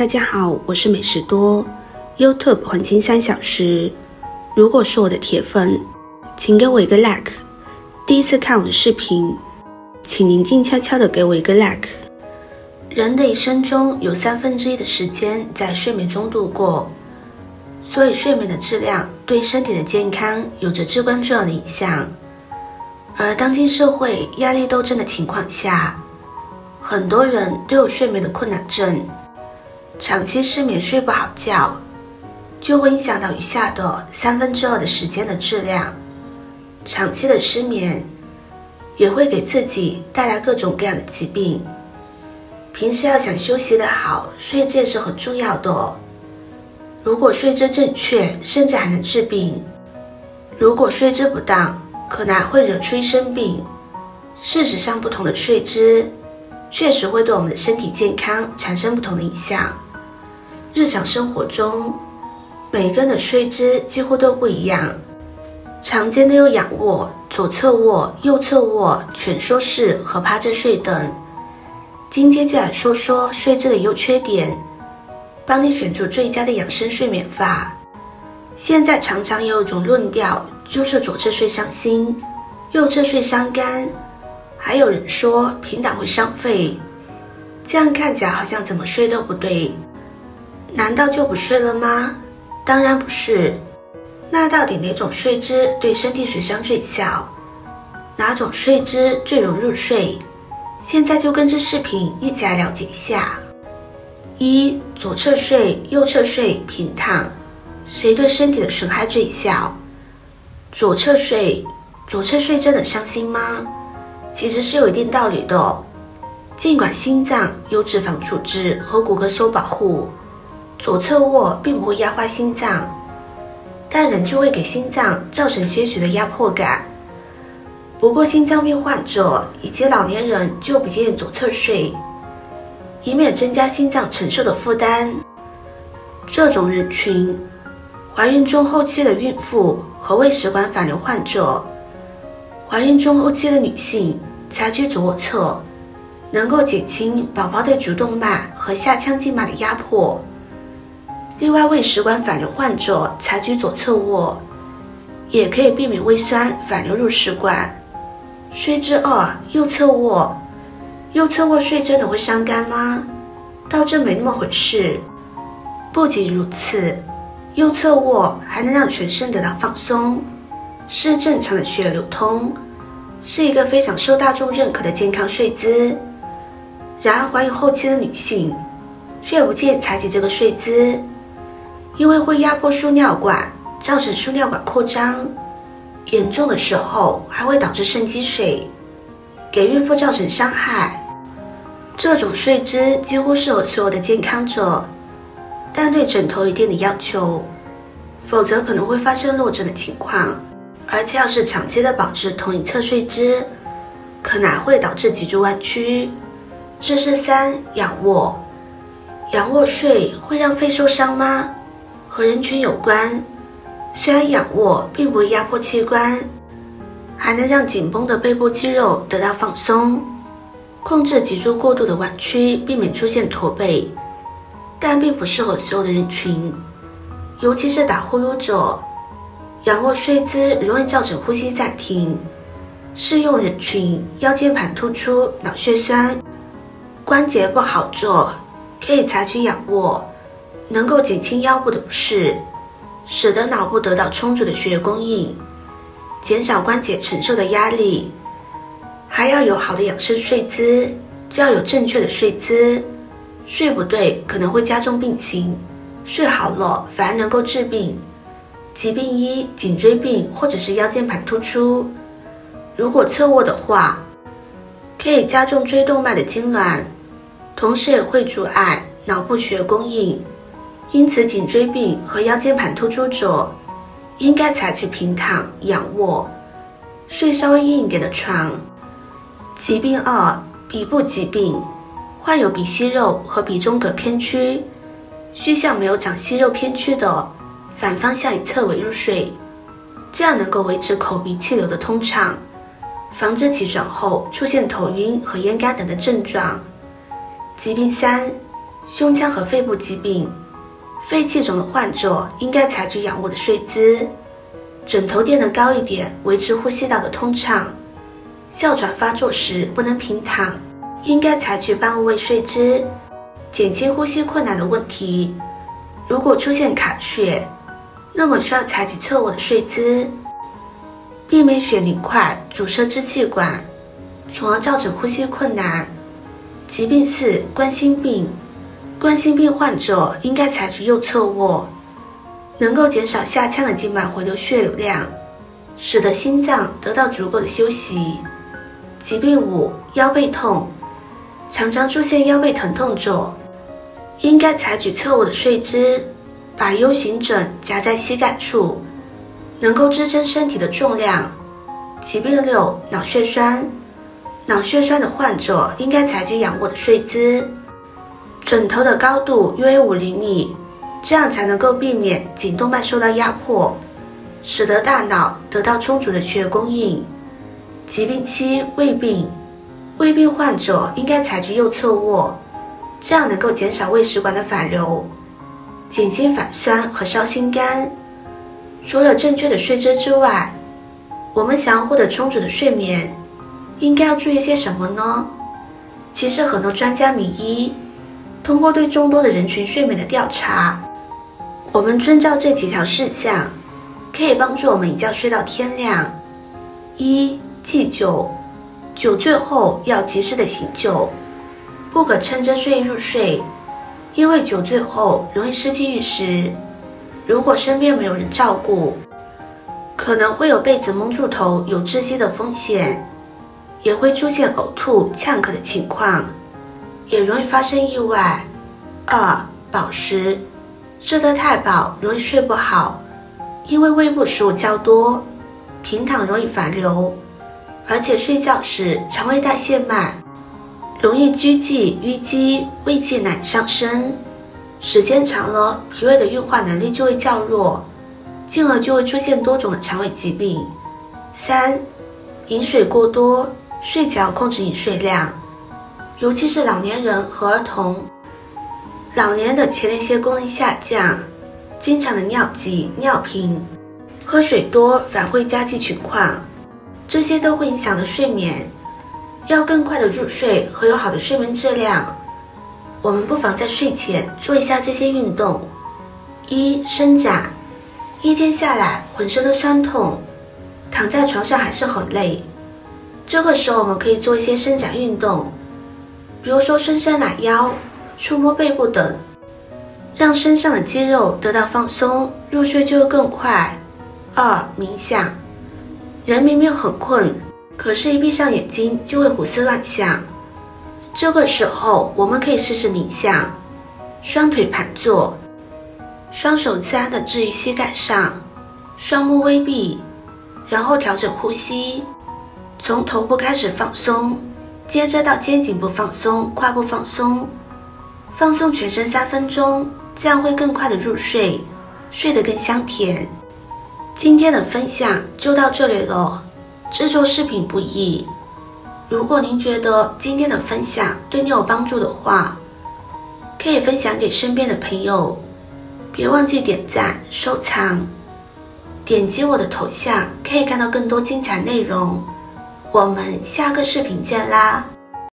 大家好，我是美食多 YouTube 黄金3小时。如果是我的铁粉，请给我一个 like。第一次看我的视频，请您静悄悄地给我一个 like。人的一生中有1/3的时间在睡眠中度过，所以睡眠的质量对身体的健康有着至关重要的影响。而当今社会压力斗争的情况下，很多人都有睡眠的困难症，长期失眠睡不好觉，就会影响到余下的2/3的时间的质量。长期的失眠也会给自己带来各种各样的疾病。平时要想休息得好，睡姿也是很重要的。如果睡姿正确，甚至还能治病；如果睡姿不当，可能还会惹出一身病。事实上，不同的睡姿确实会对我们的身体健康产生不同的影响。日常生活中，每个人的睡姿几乎都不一样。常见的有仰卧、左侧卧、右侧卧、蜷缩式和趴着睡等。今天就来说说睡姿的优缺点，帮你选出最佳的养生睡眠法。现在常常有一种论调，就是左侧睡伤心，右侧睡伤肝，还有人说平躺会伤肺，这样看起来好像怎么睡都不对。难道就不睡了吗？当然不是。那到底哪种睡姿对身体损伤最小？哪种睡姿最容易入睡？现在就跟着视频一起来了解一下。1. 左侧睡、右侧睡、平躺，谁对身体的损害最小？左侧睡真的伤心吗？其实是有一定道理的哦。尽管心脏有脂肪组织和骨骼所保护，左侧卧并不会压坏心脏，但仍旧会给心脏造成些许的压迫感。不过心脏病患者以及老年人就不建议左侧睡，以免增加心脏承受的负担。这种人群，怀孕中后期的孕妇和胃食管反流患者，怀孕中后期的女性采取左侧，能够减轻宝宝对主动脉和下腔静脉的压迫。另外，胃食管反流患者采取左侧卧，也可以避免胃酸反流入食管。睡姿2，右侧卧。右侧卧睡真的会伤肝吗？倒真没那么回事。不仅如此，右侧卧还能让全身得到放松，是正常的血流通，是一个非常受大众认可的健康睡姿。然而，怀孕后期的女性却不建议采取这个睡姿，因为会压迫输尿管，造成输尿管扩张，严重的时候还会导致肾积水，给孕妇造成伤害。这种睡姿几乎适合所有的健康者，但对枕头有一定的要求，否则可能会发生落枕的情况。而且要是长期的保持同一侧睡姿，可能还会导致脊柱弯曲。这是3，仰卧。仰卧睡会让肺受伤吗？和人群有关。虽然仰卧并不会压迫器官，还能让紧绷的背部肌肉得到放松，控制脊柱过度的弯曲，避免出现驼背，但并不适合所有的人群，尤其是打呼噜者。仰卧睡姿容易造成呼吸暂停，适用人群腰间盘突出、脑血栓、关节不好者可以采取仰卧，能够减轻腰部的不适，使得脑部得到充足的血液供应，减少关节承受的压力。还要有好的养生睡姿，就要有正确的睡姿。睡不对可能会加重病情，睡好了反而能够治病。疾病1，颈椎病或者是腰间盘突出。如果侧卧的话，可以加重椎动脉的痉挛，同时也会阻碍脑部血液供应。因此，颈椎病和腰间盘突出者应该采取平躺、仰卧，睡稍微硬一点的床。疾病2，鼻部疾病，患有鼻息肉和鼻中隔偏曲，需向没有长息肉偏曲的反方向以侧围入睡，这样能够维持口鼻气流的通畅，防止起床后出现头晕和咽干等的症状。疾病3，胸腔和肺部疾病、肺气肿的患者应该采取仰卧的睡姿，枕头垫得高一点，维持呼吸道的通畅。哮喘发作时不能平躺，应该采取半卧位睡姿，减轻呼吸困难的问题。如果出现卡血，那么需要采取侧卧的睡姿，避免血凝块阻塞支气管，从而造成呼吸困难。疾病4：冠心病。冠心病患者应该采取右侧卧，能够减少下腔的静脉回流血流量，使得心脏得到足够的休息。疾病5：腰背痛。常常出现腰背疼痛者，应该采取侧卧的睡姿，把 U 型枕夹在膝盖处，能够支撑身体的重量。疾病6：脑血栓。脑血栓的患者应该采取仰卧的睡姿，枕头的高度约5厘米，这样才能够避免颈动脉受到压迫，使得大脑得到充足的血液供应。疾病7：胃病。胃病患者应该采取右侧卧，这样能够减少胃食管的反流，减轻反酸和烧心肝。除了正确的睡姿之外，我们想要获得充足的睡眠，应该要注意些什么呢？其实很多专家名医通过对众多的人群睡眠的调查，我们遵照这几条事项，可以帮助我们一觉睡到天亮。1、忌酒。酒醉后要及时的醒酒，不可趁着睡意入睡，因为酒醉后容易失去意识。如果身边没有人照顾，可能会有被子蒙住头有窒息的风险，也会出现呕吐、呛咳的情况，也容易发生意外。2、饱食。吃得太饱容易睡不好，因为胃部食物较多，平躺容易反流，而且睡觉时肠胃代谢慢，容易拘悸、淤积，胃气难上升。时间长了，脾胃的运化能力就会较弱，进而就会出现多种的肠胃疾病。3、饮水过多。睡觉控制饮水量，尤其是老年人和儿童。老年人的前列腺功能下降，经常的尿急、尿频，喝水多反会加剧情况，这些都会影响到睡眠。要更快的入睡和有好的睡眠质量，我们不妨在睡前做一下这些运动。1、伸展。一天下来浑身都酸痛，躺在床上还是很累，这个时候我们可以做一些伸展运动，比如说伸伸懒腰、触摸背部等，让身上的肌肉得到放松，入睡就会更快。2、冥想。人明明很困，可是一闭上眼睛就会胡思乱想，这个时候我们可以试试冥想。双腿盘坐，双手自然地置于膝盖上，双目微闭，然后调整呼吸，从头部开始放松，接着到肩颈部放松，胯部放松，放松全身3分钟，这样会更快的入睡，睡得更香甜。今天的分享就到这里了，制作视频不易，如果您觉得今天的分享对你有帮助的话，可以分享给身边的朋友，别忘记点赞、收藏，点击我的头像可以看到更多精彩内容。我们下个视频见啦！